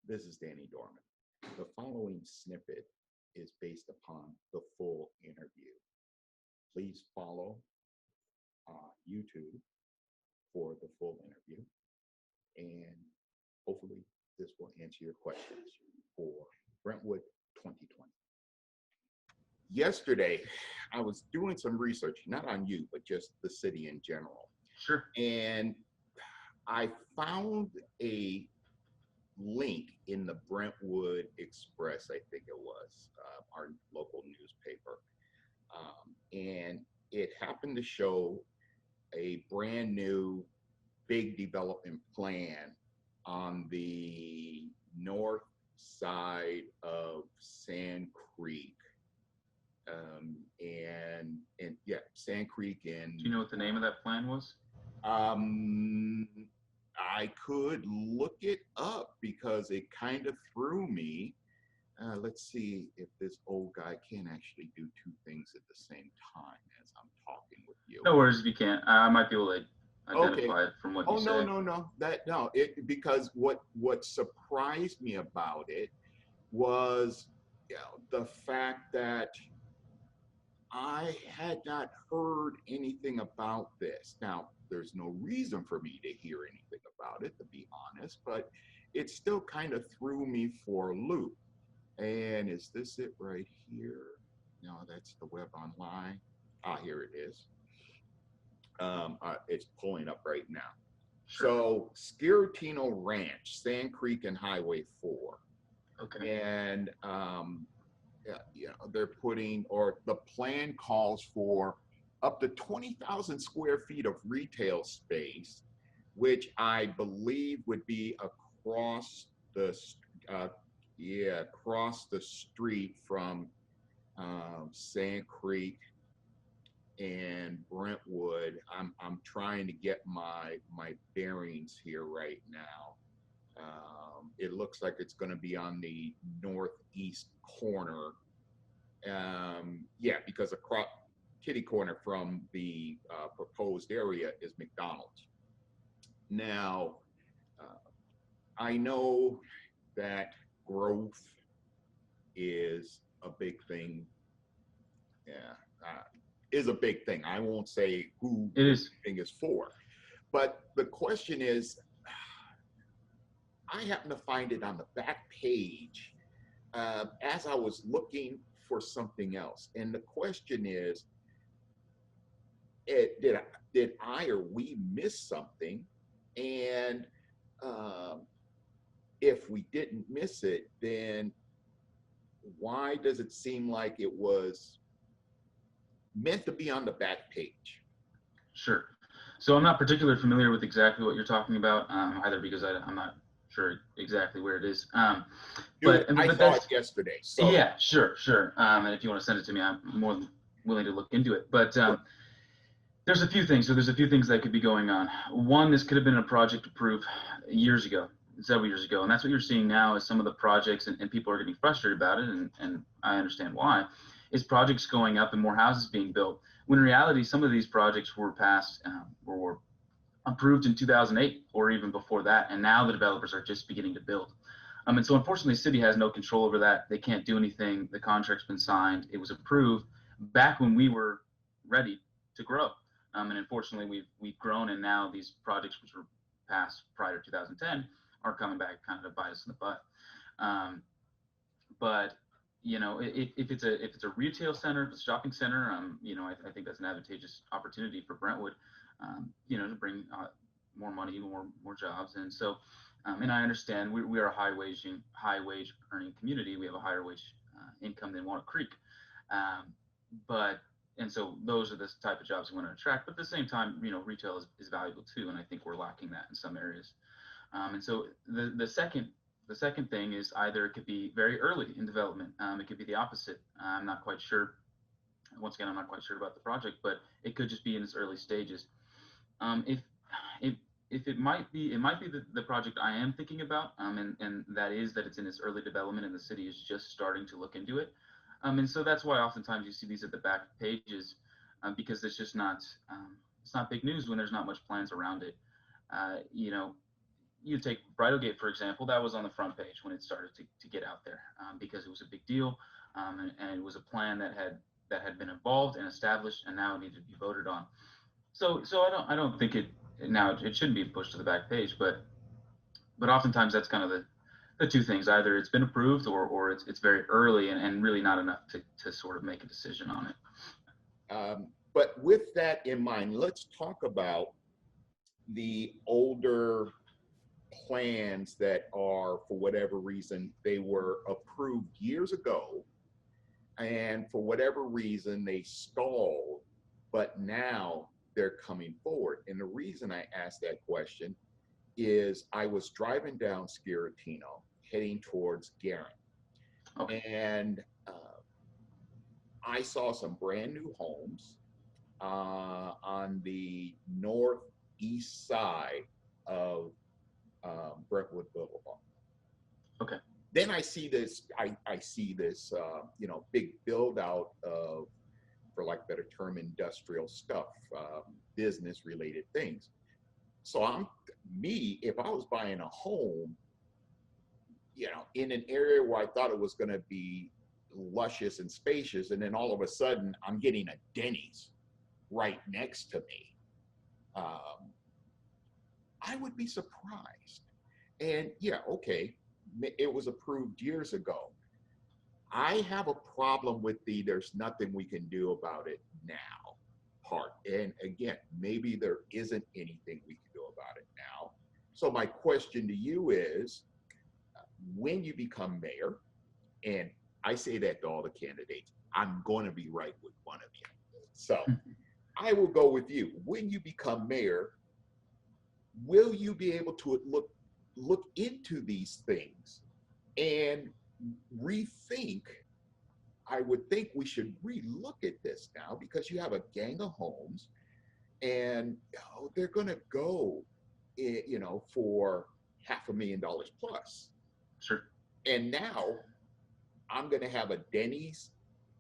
This is Danny Dorman. The following snippet is based upon the full interview. Please follow YouTube for the full interview, and hopefully this will answer your questions for Brentwood 2020. Yesterday, I was doing some research, not on you, but just the city in general. Sure. And I found a link in the Brentwood Express, I think it was, our local newspaper. And it happened to show a brand new big development plan on the north side of Sand Creek. And yeah, Sand Creek. And do you know what the name of that plan was? I could look it up because it kind of threw me. Let's see if this old guy can actually do two things at the same time as I'm talking with you. No worries if you can't. I might be able to identify it from what you say. No. Because what surprised me about it was, the fact that I had not heard anything about this. Now, there's no reason for me to hear anything about it, to be honest, but it still kind of threw me for a loop. And is this it right here? No, that's the web online. Here it is. It's pulling up right now. Sure. So, Sciortino Ranch, Sand Creek and Highway 4. Okay. And they're putting, or the plan calls for up to 20,000 square feet of retail space, which I believe would be across the street from Sand Creek and Brentwood. I'm trying to get my bearings here right now. It looks like it's going to be on the northeast corner. Because across kitty corner from the proposed area is McDonald's. Now, I know that growth is a big thing. Is a big thing. I won't say who it is. Thing is for, but the question is, I happen to find it on the back page as I was looking for something else. And the question is, did I or we miss something? And if we didn't miss it, then why does it seem like it was meant to be on the back page? Sure. So I'm not particularly familiar with exactly what you're talking about, either, because I'm not sure exactly where it is. I saw it yesterday. So. Yeah, sure. And if you want to send it to me, I'm more than willing to look into it. But there's a few things. So there's a few things that could be going on. One, this could have been a project approved several years ago. And that's what you're seeing now is some of the projects, and people are getting frustrated about it, and I understand why, is projects going up and more houses being built. When in reality, some of these projects were passed, were approved in 2008 or even before that, and now the developers are just beginning to build. And so unfortunately, the city has no control over that. They can't do anything. The contract's been signed. It was approved back when we were ready to grow. And unfortunately, we've grown, and now these projects, which were passed prior to 2010, are coming back kind of to bite us in the butt. But if it's a retail center, if it's a shopping center, I think that's an advantageous opportunity for Brentwood, to bring more money, more jobs. And so, and I understand we are a high wage earning community. We have a higher wage income than Walnut Creek. And so those are the type of jobs we want to attract. But at the same time, retail is valuable too. And I think we're lacking that in some areas. And so the second thing is either it could be very early in development. It could be the opposite. I'm not quite sure. Once again, I'm not quite sure about the project, but it could just be in its early stages. If it might be the project I am thinking about, and that is that it's in its early development and the city is just starting to look into it. And so that's why oftentimes you see these at the back pages, because it's not big news when there's not much plans around it. you take Bridlegate, for example, that was on the front page when it started to get out there, because it was a big deal, and it was a plan that had been involved and established, and now it needed to be voted on. So I don't think it shouldn't be pushed to the back page, but oftentimes that's kind of the two things. Either it's been approved, or it's very early and really not enough to sort of make a decision on it. But with that in mind, let's talk about the older plans that are, for whatever reason, they were approved years ago, and for whatever reason they stalled, but now they're coming forward. And the reason I asked that question is I was driving down Sciortino heading towards Guerin, Okay. and I saw some brand new homes on the northeast side of Brentwood Boulevard. Okay. Then I see this, I see this, big build out of, for lack of a better term, industrial stuff, business related things. So if I was buying a home, in an area where I thought it was going to be luscious and spacious, and then all of a sudden I'm getting a Denny's right next to me, I would be surprised. And yeah, okay, it was approved years ago. I have a problem with there's nothing we can do about it now part. And again, maybe there isn't anything we can do about it now. So my question to you is, when you become mayor, and I say that to all the candidates, I'm going to be right with one of you. So I will go with you. When you become mayor, will you be able to look into these things and rethink? I would think we should relook at this now, because you have a gang of homes, and they're going to go, for $500,000 plus. Sure. And now I'm going to have a Denny's,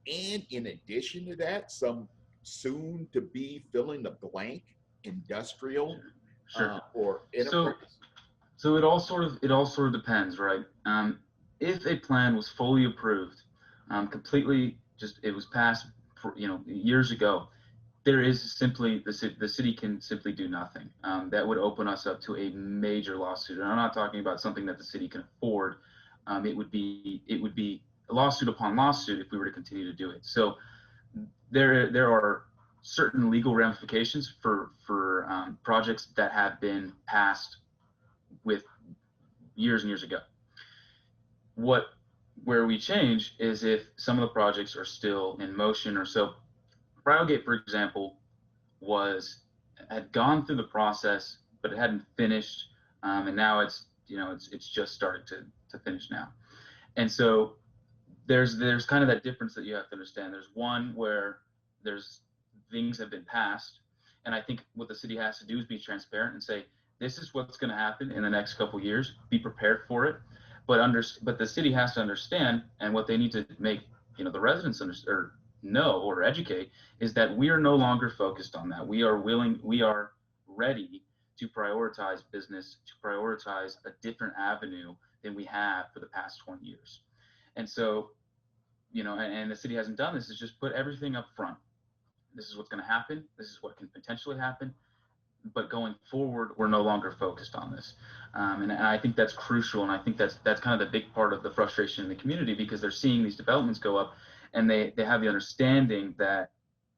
and in addition to that, some soon to be filling the blank industrial, Sure. or enterprise. So it all sort of depends, right? If a plan was fully approved, completely, it was passed for, years ago, there is simply the city can simply do nothing. That would open us up to a major lawsuit, and I'm not talking about something that the city can afford. It would be a lawsuit upon lawsuit if we were to continue to do it. So there are certain legal ramifications for projects that have been passed with years and years ago. Where we change is if some of the projects are still in motion, or so. Bridlegate, for example, had gone through the process, but it hadn't finished, and now it's just starting to finish now. And so there's kind of that difference that you have to understand. There's one where there's things have been passed, and I think what the city has to do is be transparent and say, this is what's going to happen in the next couple of years. Be prepared for it, but the city has to understand, and what they need to make the residents know or educate is that we are no longer focused on that. We are ready to prioritize business, to prioritize a different avenue than we have for the past 20 years. And so, and the city hasn't done this, is just put everything up front. This is what's going to happen. This is what can potentially happen. But going forward, we're no longer focused on this. And I think that's crucial. And I think that's kind of the big part of the frustration in the community, because they're seeing these developments go up, and they have the understanding that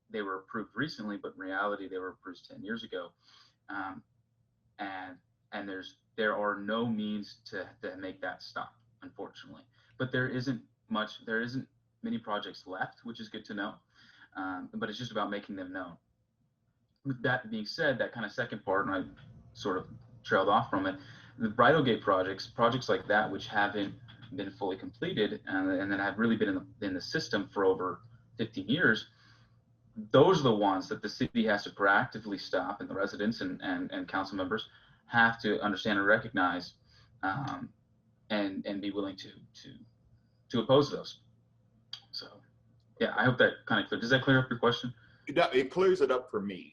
they were approved recently, but in reality, they were approved 10 years ago. And there are no means to make that stop, unfortunately. But there isn't many projects left, which is good to know. But it's just about making them known. With that being said, that kind of second part, and I sort of trailed off from it, the Bridlegate projects like that, which haven't been fully completed, and then have really been in the system for over 15 years, those are the ones that the city has to proactively stop, and the residents and council members have to understand and recognize, and be willing to oppose those. So yeah, I hope that kind of does that clear up your question? It clears it up for me.